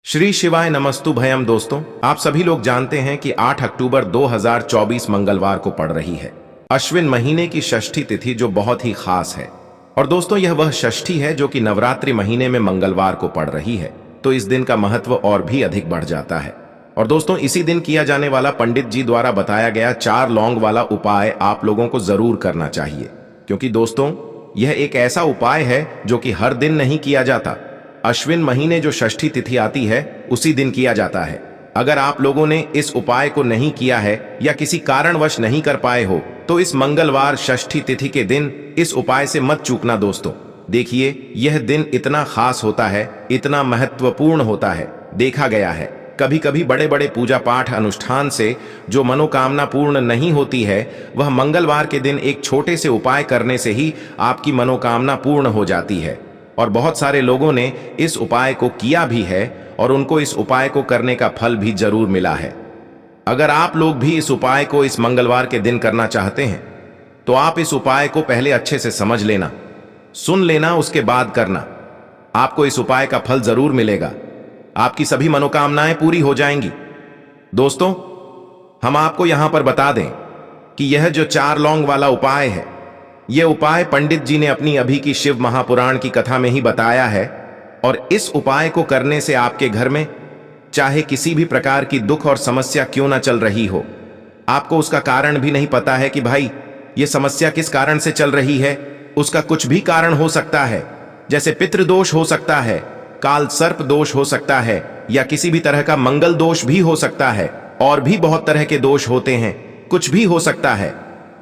श्री शिवाय नमस्तु भयम। दोस्तों, आप सभी लोग जानते हैं कि 8 अक्टूबर 2024 मंगलवार को पड़ रही है अश्विन महीने की षष्ठी तिथि, जो बहुत ही खास है। और दोस्तों, यह वह षष्ठी है जो कि नवरात्रि महीने में मंगलवार को पड़ रही है, तो इस दिन का महत्व और भी अधिक बढ़ जाता है। और दोस्तों, इसी दिन किया जाने वाला पंडित जी द्वारा बताया गया 4 लौंग वाला उपाय आप लोगों को जरूर करना चाहिए, क्योंकि दोस्तों यह एक ऐसा उपाय है जो कि हर दिन नहीं किया जाता। अश्विन महीने जो षष्ठी तिथि आती है उसी दिन किया जाता है। अगर आप लोगों ने इस उपाय को नहीं किया है या किसी कारणवश नहीं कर पाए हो, तो इस मंगलवार षष्ठी तिथि के दिन इस उपाय से मत चूकना। दोस्तों देखिए, यह दिन इतना खास होता है, इतना महत्वपूर्ण होता है। देखा गया है कभी कभी बड़े बड़े पूजा पाठ अनुष्ठान से जो मनोकामना पूर्ण नहीं होती है, वह मंगलवार के दिन एक छोटे से उपाय करने से ही आपकी मनोकामना पूर्ण हो जाती है। और बहुत सारे लोगों ने इस उपाय को किया भी है और उनको इस उपाय को करने का फल भी जरूर मिला है। अगर आप लोग भी इस उपाय को इस मंगलवार के दिन करना चाहते हैं, तो आप इस उपाय को पहले अच्छे से समझ लेना, सुन लेना, उसके बाद करना। आपको इस उपाय का फल जरूर मिलेगा, आपकी सभी मनोकामनाएं पूरी हो जाएंगी। दोस्तों, हम आपको यहां पर बता दें कि यह जो 4 लौंग वाला उपाय है, यह उपाय पंडित जी ने अपनी अभी की शिव महापुराण की कथा में ही बताया है। और इस उपाय को करने से आपके घर में चाहे किसी भी प्रकार की दुख और समस्या क्यों ना चल रही हो, आपको उसका कारण भी नहीं पता है कि भाई यह समस्या किस कारण से चल रही है, उसका कुछ भी कारण हो सकता है। जैसे पितृदोष हो सकता है, काल सर्प दोष हो सकता है, या किसी भी तरह का मंगल दोष भी हो सकता है, और भी बहुत तरह के दोष होते हैं, कुछ भी हो सकता है।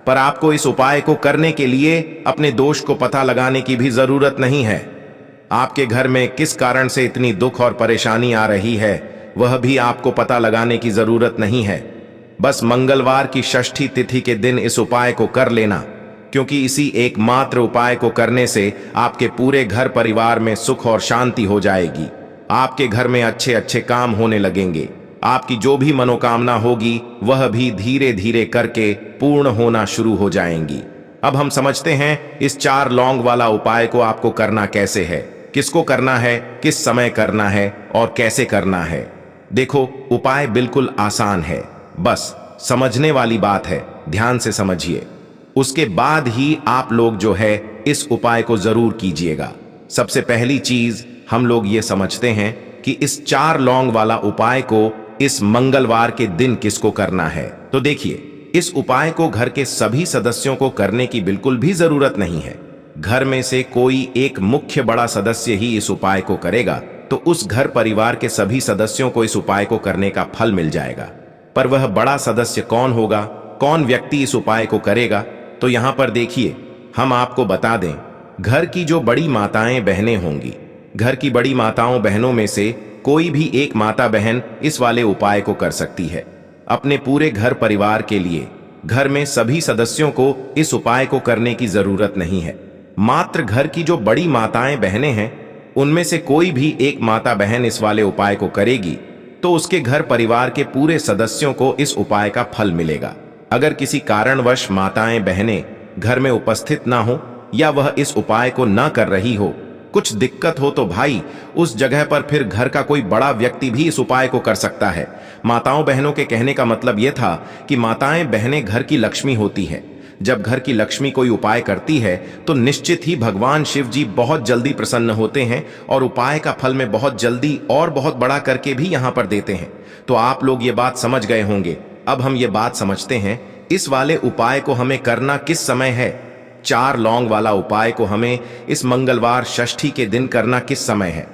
पर आपको इस उपाय को करने के लिए अपने दोष को पता लगाने की भी जरूरत नहीं है। आपके घर में किस कारण से इतनी दुख और परेशानी आ रही है, वह भी आपको पता लगाने की जरूरत नहीं है। बस मंगलवार की षष्ठी तिथि के दिन इस उपाय को कर लेना, क्योंकि इसी एकमात्र उपाय को करने से आपके पूरे घर परिवार में सुख और शांति हो जाएगी। आपके घर में अच्छे अच्छे काम होने लगेंगे। आपकी जो भी मनोकामना होगी वह भी धीरे धीरे करके पूर्ण होना शुरू हो जाएंगी। अब हम समझते हैं इस 4 लौंग वाला उपाय को आपको करना कैसे है, किसको करना है, किस समय करना है और कैसे करना है। देखो, उपाय बिल्कुल आसान है, बस समझने वाली बात है, ध्यान से समझिए। उसके बाद ही आप लोग जो है इस उपाय को जरूर कीजिएगा। सबसे पहली चीज हम लोग ये समझते हैं कि इस 4 लौंग वाला उपाय को इस मंगलवार के दिन किसको करना है। तो देखिए, इस उपाय को घर के सभी सदस्यों को करने की बिल्कुल भी जरूरत नहीं है। घर में से कोई एक मुख्य बड़ा सदस्य ही इस उपाय को करेगा, तो उस घर परिवार के सभी सदस्यों को इस उपाय को करने का फल मिल जाएगा। पर वह बड़ा सदस्य कौन होगा, कौन व्यक्ति इस उपाय को करेगा, तो यहां पर देखिए, हम आपको बता दें, घर की जो बड़ी माताएं बहनें होंगी, घर की बड़ी माताओं बहनों में से कोई भी एक माता बहन इस वाले उपाय को कर सकती है। अपने पूरे घर परिवार के लिए घर में सभी सदस्यों को इस उपाय को करने की जरूरत नहीं है। मात्र घर की जो बड़ी माताएं बहनें हैं, उनमें से कोई भी एक माता बहन इस वाले उपाय को करेगी, तो उसके घर परिवार के पूरे सदस्यों को इस उपाय का फल मिलेगा। अगर किसी कारणवश माताएं बहनें घर में उपस्थित ना हो, या वह इस उपाय को ना कर रही हो, कुछ दिक्कत हो, तो भाई उस जगह पर फिर घर का कोई बड़ा व्यक्ति भी इस उपाय को कर सकता है। माताओं बहनों के कहने का मतलब यह था कि माताएं बहनें घर की लक्ष्मी होती है। जब घर की लक्ष्मी कोई उपाय करती है, तो निश्चित ही भगवान शिव जी बहुत जल्दी प्रसन्न होते हैं और उपाय का फल में बहुत जल्दी और बहुत बड़ा करके भी यहां पर देते हैं। तो आप लोग ये बात समझ गए होंगे। अब हम ये बात समझते हैं, इस वाले उपाय को हमें करना किस समय है। 4 लौंग वाला उपाय को हमें इस मंगलवार षष्ठी के दिन करना किस समय है।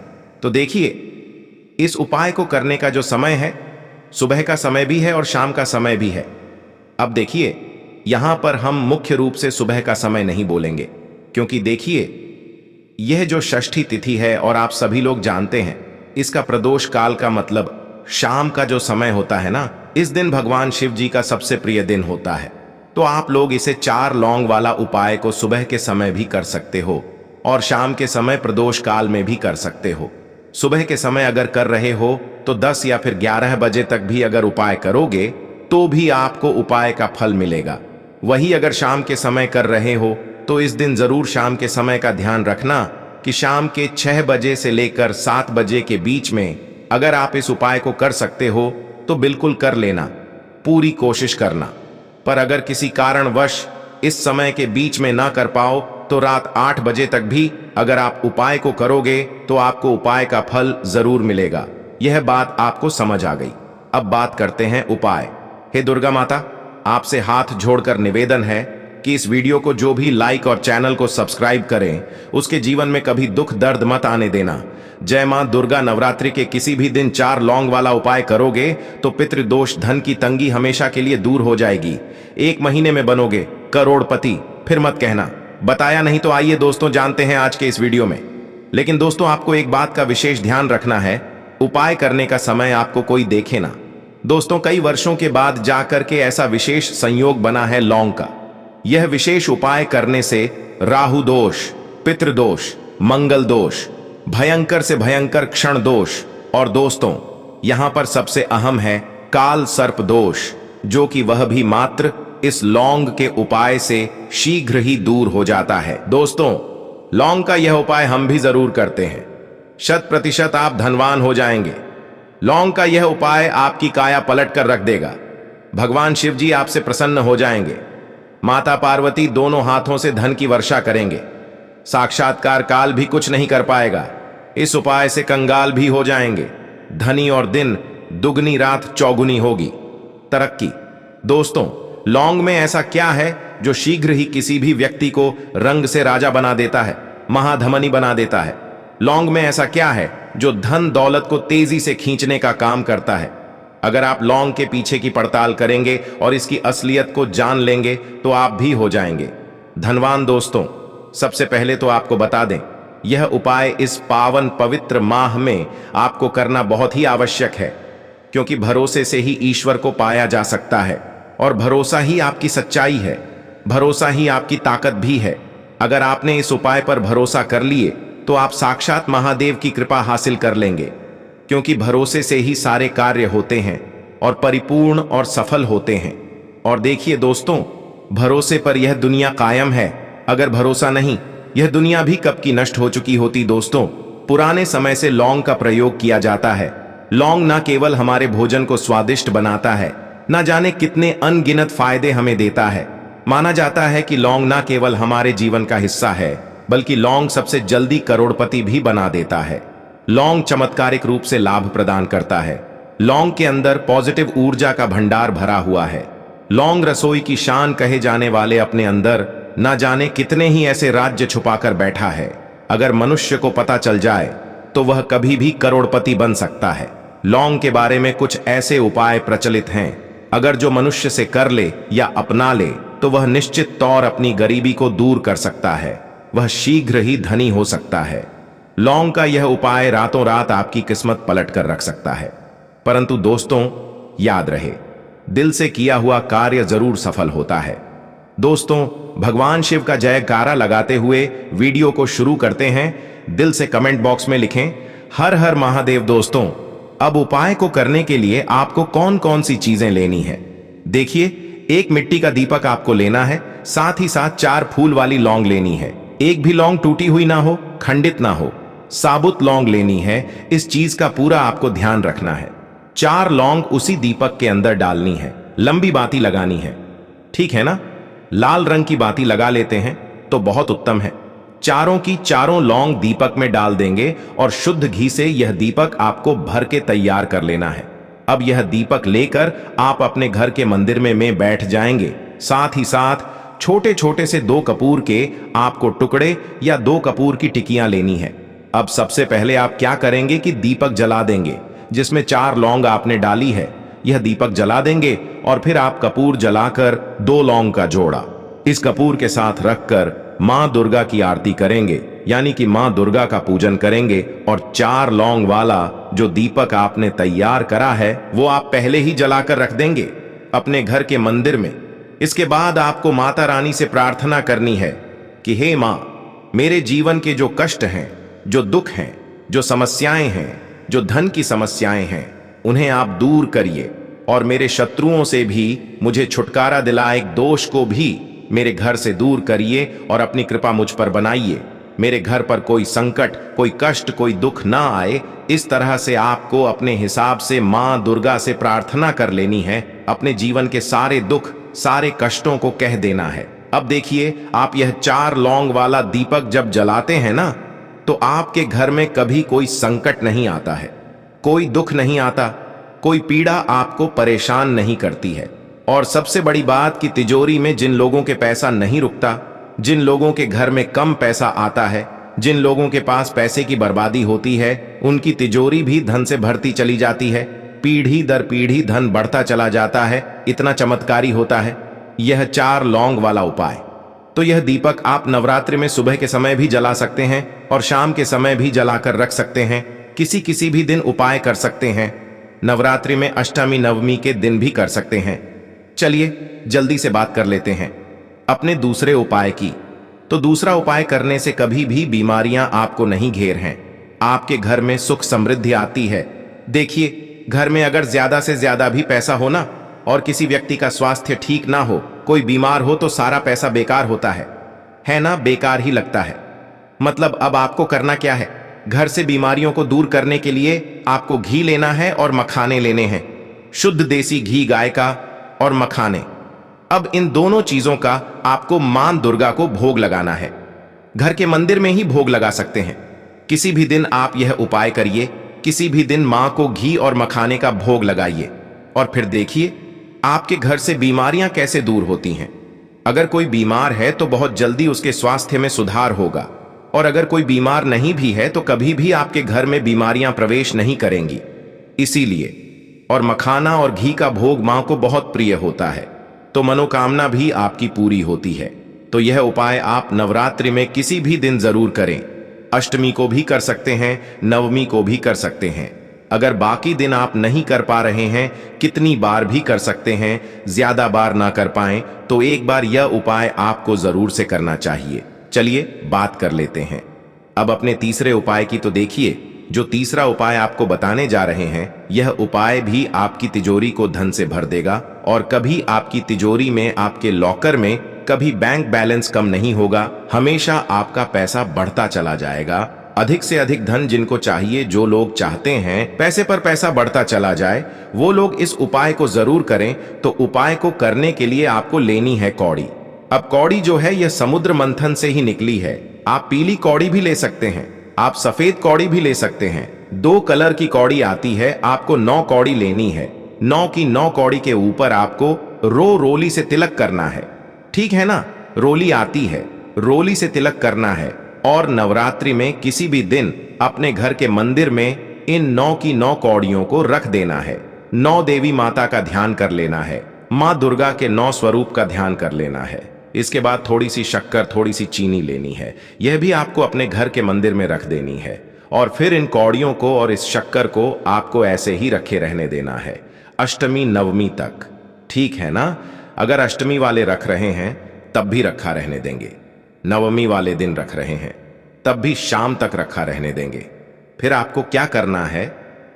तो देखिए, इस उपाय को करने का जो समय है, सुबह का समय भी है और शाम का समय भी है। अब देखिए, यहां पर हम मुख्य रूप से सुबह का समय नहीं बोलेंगे, क्योंकि देखिए, यह जो षष्ठी तिथि है, और आप सभी लोग जानते हैं, इसका प्रदोष काल का मतलब शाम का जो समय होता है ना, इस दिन भगवान शिव जी का सबसे प्रिय दिन होता है। तो आप लोग इसे 4 लौंग वाला उपाय को सुबह के समय भी कर सकते हो और शाम के समय प्रदोष काल में भी कर सकते हो। सुबह के समय अगर कर रहे हो तो 10 या फिर 11 बजे तक भी अगर उपाय करोगे तो भी आपको उपाय का फल मिलेगा। वही अगर शाम के समय कर रहे हो तो इस दिन जरूर शाम के समय का ध्यान रखना कि शाम के 6 बजे से लेकर 7 बजे के बीच में अगर आप इस उपाय को कर सकते हो तो बिल्कुल कर लेना, पूरी कोशिश करना। पर अगर किसी कारणवश इस समय के बीच में ना कर पाओ तो रात 8 बजे तक भी अगर आप उपाय को करोगे तो आपको उपाय का फल जरूर मिलेगा। यह बात आपको समझ आ गई। अब बात करते हैं उपाय। हे दुर्गा माता, आपसे हाथ जोड़कर निवेदन है कि इस वीडियो को जो भी लाइक और चैनल को सब्सक्राइब करें उसके जीवन में कभी दुख दर्द मत आने देना। जय मां दुर्गा। नवरात्रि के किसी भी दिन 4 लौंग वाला उपाय करोगे तो पितृदोष, धन की तंगी हमेशा के लिए दूर हो जाएगी। 1 महीने में बनोगे करोड़पति। फिर मत कहना बताया नहीं। तो आइए दोस्तों जानते हैं आज के इस वीडियो में। लेकिन दोस्तों आपको एक बात का विशेष ध्यान रखना है, उपाय करने का समय आपको कोई देखे ना। दोस्तों कई वर्षों के बाद जाकर के ऐसा विशेष संयोग बना है लौंग का। यह विशेष उपाय करने से राहु दोष, पितृदोष, मंगल दोष, भयंकर से भयंकर क्षण दोष और दोस्तों यहां पर सबसे अहम है काल सर्प दोष, जो कि वह भी मात्र इस लौंग के उपाय से शीघ्र ही दूर हो जाता है। दोस्तों लौंग का यह उपाय हम भी जरूर करते हैं। 100% आप धनवान हो जाएंगे। लौंग का यह उपाय आपकी काया पलट कर रख देगा। भगवान शिव जी आपसे प्रसन्न हो जाएंगे। माता पार्वती दोनों हाथों से धन की वर्षा करेंगे। साक्षात्कार काल भी कुछ नहीं कर पाएगा। इस उपाय से कंगाल भी हो जाएंगे। धनी और दिन दुगनी रात चौगुनी होगी। तरक्की। दोस्तों लौंग में ऐसा क्या है जो शीघ्र ही किसी भी व्यक्ति को रंग से राजा बना देता है, महाधमनी बना देता है? लौंग में ऐसा क्या है जो धन दौलत को तेजी से खींचने का काम करता है? अगर आप लौंग के पीछे की पड़ताल करेंगे और इसकी असलियत को जान लेंगे तो आप भी हो जाएंगे धनवान। दोस्तों सबसे पहले तो आपको बता दें, यह उपाय इस पावन पवित्र माह में आपको करना बहुत ही आवश्यक है, क्योंकि भरोसे से ही ईश्वर को पाया जा सकता है और भरोसा ही आपकी सच्चाई है, भरोसा ही आपकी ताकत भी है। अगर आपने इस उपाय पर भरोसा कर लिए तो आप साक्षात महादेव की कृपा हासिल कर लेंगे, क्योंकि भरोसे से ही सारे कार्य होते हैं और परिपूर्ण और सफल होते हैं। और देखिए दोस्तों, भरोसे पर यह दुनिया कायम है। अगर भरोसा नहीं, यह दुनिया भी कब की नष्ट हो चुकी होती। दोस्तों पुराने समय से लौंग का प्रयोग किया जाता है। लौंग न केवल हमारे भोजन को स्वादिष्ट बनाता है, न जाने कितने अनगिनत फायदे हमें देता है। माना जाता है कि लौंग न केवल हमारे जीवन का हिस्सा है, बल्कि लौंग सबसे जल्दी करोड़पति भी बना देता है। लौंग चमत्कारिक रूप से लाभ प्रदान करता है। लौंग के अंदर पॉजिटिव ऊर्जा का भंडार भरा हुआ है। लौंग रसोई की शान कहे जाने वाले अपने अंदर न जाने कितने ही ऐसे राज्य छुपाकर बैठा है। अगर मनुष्य को पता चल जाए तो वह कभी भी करोड़पति बन सकता है। लौंग के बारे में कुछ ऐसे उपाय प्रचलित हैं, अगर जो मनुष्य से कर ले या अपना ले तो वह निश्चित तौर अपनी गरीबी को दूर कर सकता है। वह शीघ्र ही धनी हो सकता है। लौंग का यह उपाय रातों रात आपकी किस्मत पलट कर रख सकता है। परंतु दोस्तों याद रहे, दिल से किया हुआ कार्य जरूर सफल होता है। दोस्तों भगवान शिव का जयकारा लगाते हुए वीडियो को शुरू करते हैं। दिल से कमेंट बॉक्स में लिखें हर हर महादेव। दोस्तों अब उपाय को करने के लिए आपको कौन कौन सी चीजें लेनी है? देखिए, एक मिट्टी का दीपक आपको लेना है, साथ ही साथ 4 फूल वाली लौंग लेनी है। एक भी लौंग टूटी हुई ना हो, खंडित ना हो, साबुत लौंग लेनी है। इस चीज का पूरा आपको ध्यान रखना है। 4 लौंग उसी दीपक के अंदर डालनी है। लंबी बाती लगानी है, ठीक है ना? लाल रंग की बाती लगा लेते हैं तो बहुत उत्तम है। चारों की चारों लौंग दीपक में डाल देंगे और शुद्ध घी से यह दीपक आपको भर के तैयार कर लेना है। अब यह दीपक लेकर आप अपने घर के मंदिर में बैठ जाएंगे। साथ ही साथ छोटे छोटे से 2 कपूर के आपको टुकड़े या 2 कपूर की टिकियां लेनी है। अब सबसे पहले आप क्या करेंगे कि दीपक जला देंगे जिसमें 4 लौंग आपने डाली है। यह दीपक जला देंगे और फिर आप कपूर जलाकर 2 लौंग का जोड़ा इस कपूर के साथ रखकर मां दुर्गा की आरती करेंगे, यानी कि मां दुर्गा का पूजन करेंगे। और 4 लौंग वाला जो दीपक आपने तैयार करा है वो आप पहले ही जलाकर रख देंगे अपने घर के मंदिर में। इसके बाद आपको माता रानी से प्रार्थना करनी है कि हे मां, मेरे जीवन के जो कष्ट हैं, जो दुख हैं, जो समस्याएं हैं, जो धन की समस्याएं हैं, उन्हें आप दूर करिए और मेरे शत्रुओं से भी मुझे छुटकारा दिलाए। दोष को भी मेरे घर से दूर करिए और अपनी कृपा मुझ पर बनाइए। मेरे घर पर कोई संकट, कोई कष्ट, कोई दुख ना आए, इस तरह से आपको अपने हिसाब से मां दुर्गा से प्रार्थना कर लेनी है। अपने जीवन के सारे दुख, सारे कष्टों को कह देना है। अब देखिए, आप यह 4 लौंग वाला दीपक जब जलाते हैं ना, तो आपके घर में कभी कोई संकट नहीं आता है, कोई दुख नहीं आता, कोई पीड़ा आपको परेशान नहीं करती है। और सबसे बड़ी बात कि तिजोरी में जिन लोगों के पैसा नहीं रुकता, जिन लोगों के घर में कम पैसा आता है, जिन लोगों के पास पैसे की बर्बादी होती है, उनकी तिजोरी भी धन से भरती चली जाती है। पीढ़ी दर पीढ़ी धन बढ़ता चला जाता है। इतना चमत्कारी होता है यह 4 लौंग वाला उपाय। तो यह दीपक आप नवरात्रि में सुबह के समय भी जला सकते हैं और शाम के समय भी जलाकर रख सकते हैं। किसी भी दिन उपाय कर सकते हैं। नवरात्रि में अष्टमी नवमी के दिन भी कर सकते हैं। चलिए जल्दी से बात कर लेते हैं अपने दूसरे उपाय की। तो दूसरा उपाय करने से कभी भी बीमारियां आपको नहीं घेर हैं। आपके घर में सुख समृद्धि आती है। देखिए, घर में अगर ज्यादा से ज्यादा भी पैसा हो ना, और किसी व्यक्ति का स्वास्थ्य ठीक ना हो, कोई बीमार हो, तो सारा पैसा बेकार होता है ना, बेकार ही लगता है। मतलब अब आपको करना क्या है? घर से बीमारियों को दूर करने के लिए आपको घी लेना है और मखाने लेने हैं। शुद्ध देसी घी गाय का और मखाने। अब इन दोनों चीजों का आपको मां दुर्गा को भोग लगाना है। घर के मंदिर में ही भोग लगा सकते हैं। किसी भी दिन आप यह उपाय करिए। किसी भी दिन मां को घी और मखाने का भोग लगाइए और फिर देखिए आपके घर से बीमारियां कैसे दूर होती हैं। अगर कोई बीमार है तो बहुत जल्दी उसके स्वास्थ्य में सुधार होगा, और अगर कोई बीमार नहीं भी है तो कभी भी आपके घर में बीमारियां प्रवेश नहीं करेंगी। इसीलिए और मखाना और घी का भोग मां को बहुत प्रिय होता है, तो मनोकामना भी आपकी पूरी होती है। तो यह उपाय आप नवरात्रि में किसी भी दिन जरूर करें। अष्टमी को भी कर सकते हैं, नवमी को भी कर सकते हैं। अगर बाकी दिन आप नहीं कर पा रहे हैं, कितनी बार भी कर सकते हैं। ज्यादा बार ना कर पाएं तो एक बार यह उपाय आपको जरूर से करना चाहिए। चलिए बात कर लेते हैं अब अपने तीसरे उपाय की। तो देखिए, जो तीसरा उपाय आपको बताने जा रहे हैं, यह उपाय भी आपकी तिजोरी को धन से भर देगा, और कभी आपकी तिजोरी में, आपके लॉकर में कभी बैंक बैलेंस कम नहीं होगा। हमेशा आपका पैसा बढ़ता चला जाएगा। अधिक से अधिक धन जिनको चाहिए, जो लोग चाहते हैं पैसे पर पैसा बढ़ता चला जाए, वो लोग इस उपाय को जरूर करें। तो उपाय को करने के लिए आपको लेनी है कौड़ी। अब कौड़ी जो है यह समुद्र मंथन से ही निकली है। आप पीली कौड़ी भी ले सकते हैं, आप सफेद कौड़ी भी ले सकते हैं। 2 कलर की कौड़ी आती है। आपको 9 कौड़ी लेनी है। 9 की 9 कौड़ी के ऊपर आपको रोली से तिलक करना है। ठीक है ना, रोली आती है, रोली से तिलक करना है। और नवरात्रि में किसी भी दिन अपने घर के मंदिर में इन 9 की 9 कौड़ियों को रख देना है। 9 देवी माता का ध्यान कर लेना है। मां दुर्गा के 9 स्वरूप का ध्यान कर लेना है। इसके बाद थोड़ी सी शक्कर, थोड़ी सी चीनी लेनी है। यह भी आपको अपने घर के मंदिर में रख देनी है। और फिर इन कौड़ियों को और इस शक्कर को आपको ऐसे ही रखे रहने देना है अष्टमी नवमी तक। ठीक है ना? अगर अष्टमी वाले रख रहे हैं तब भी रखा रहने देंगे। नवमी वाले दिन रख रहे हैं तब भी शाम तक रखा रहने देंगे। फिर आपको क्या करना है,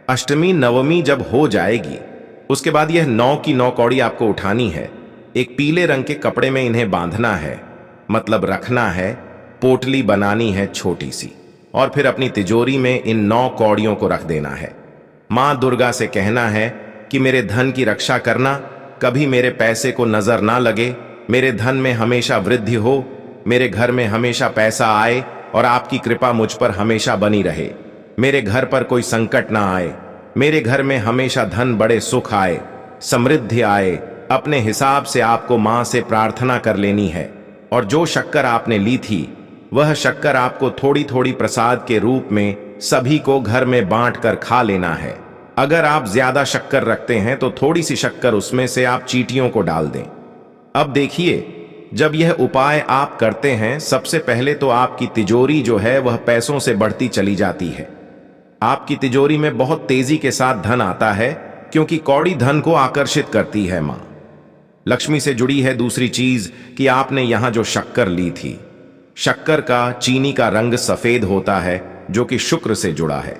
अष्टमी नवमी जब हो जाएगी, उसके बाद यह 9 की 9 कौड़ी आपको उठानी है। एक पीले रंग के कपड़े में इन्हें बांधना है, मतलब रखना है। पोटली बनानी है छोटी सी, और फिर अपनी तिजोरी में इन 9 कौड़ियों को रख देना है। मां दुर्गा से कहना है कि मेरे धन की रक्षा करना, कभी मेरे पैसे को नजर ना लगे, मेरे धन में हमेशा वृद्धि हो, मेरे घर में हमेशा पैसा आए और आपकी कृपा मुझ पर हमेशा बनी रहे। मेरे घर पर कोई संकट ना आए, मेरे घर में हमेशा धन बड़े सुख आए, समृद्धि आए। अपने हिसाब से आपको मां से प्रार्थना कर लेनी है। और जो शक्कर आपने ली थी, वह शक्कर आपको थोड़ी थोड़ी प्रसाद के रूप में सभी को घर में बांट कर खा लेना है। अगर आप ज्यादा शक्कर रखते हैं तो थोड़ी सी शक्कर उसमें से आप चींटियों को डाल दें। अब देखिए, जब यह उपाय आप करते हैं, सबसे पहले तो आपकी तिजोरी जो है वह पैसों से बढ़ती चली जाती है। आपकी तिजोरी में बहुत तेजी के साथ धन आता है, क्योंकि कौड़ी धन को आकर्षित करती है। मां लक्ष्मी से जुड़ी है। दूसरी चीज कि आपने यहां जो शक्कर ली थी, शक्कर का, चीनी का रंग सफेद होता है, जो कि शुक्र से जुड़ा है।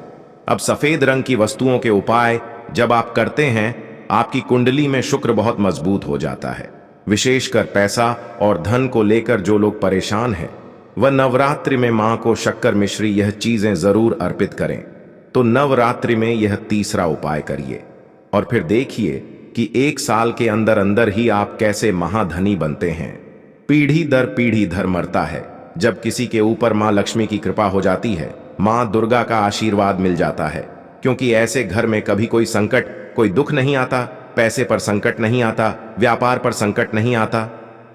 अब सफेद रंग की वस्तुओं के उपाय जब आप करते हैं, आपकी कुंडली में शुक्र बहुत मजबूत हो जाता है। विशेषकर पैसा और धन को लेकर जो लोग परेशान हैं, व नवरात्रि में मां को शक्कर मिश्री यह चीजें जरूर अर्पित करें। तो नवरात्रि में यह तीसरा उपाय करिए और फिर देखिए कि 1 साल के अंदर अंदर ही आप कैसे महाधनी बनते हैं। पीढ़ी दर पीढ़ी धर्म मरता है। जब किसी के ऊपर मां लक्ष्मी की कृपा हो जाती है, मां दुर्गा का आशीर्वाद मिल जाता है, क्योंकि ऐसे घर में कभी कोई संकट, कोई दुख नहीं आता, पैसे पर संकट नहीं आता, व्यापार पर संकट नहीं आता।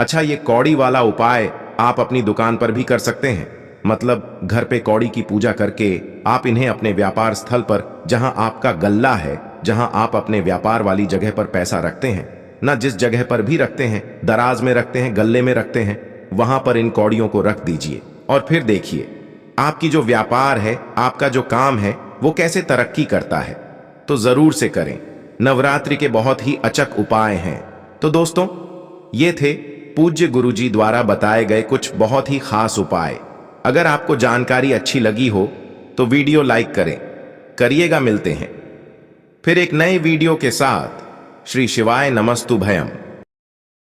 अच्छा, ये कौड़ी वाला उपाय आप अपनी दुकान पर भी कर सकते हैं। मतलब घर पे कौड़ी की पूजा करके आप इन्हें अपने व्यापार स्थल पर, जहां आपका गल्ला है, जहां आप अपने व्यापार वाली जगह पर पैसा रखते हैं ना, जिस जगह पर भी रखते हैं, दराज में रखते हैं, गल्ले में रखते हैं, वहां पर इन कौड़ियों को रख दीजिए और फिर देखिए आपकी जो व्यापार है, आपका जो काम है, वो कैसे तरक्की करता है। तो जरूर से करें। नवरात्रि के बहुत ही अचक उपाय हैं। तो दोस्तों, ये थे पूज्य गुरुजी द्वारा बताए गए कुछ बहुत ही खास उपाय। अगर आपको जानकारी अच्छी लगी हो तो वीडियो लाइक करिएगा। मिलते हैं फिर एक नए वीडियो के साथ। श्री शिवाय नमस्तु भयम।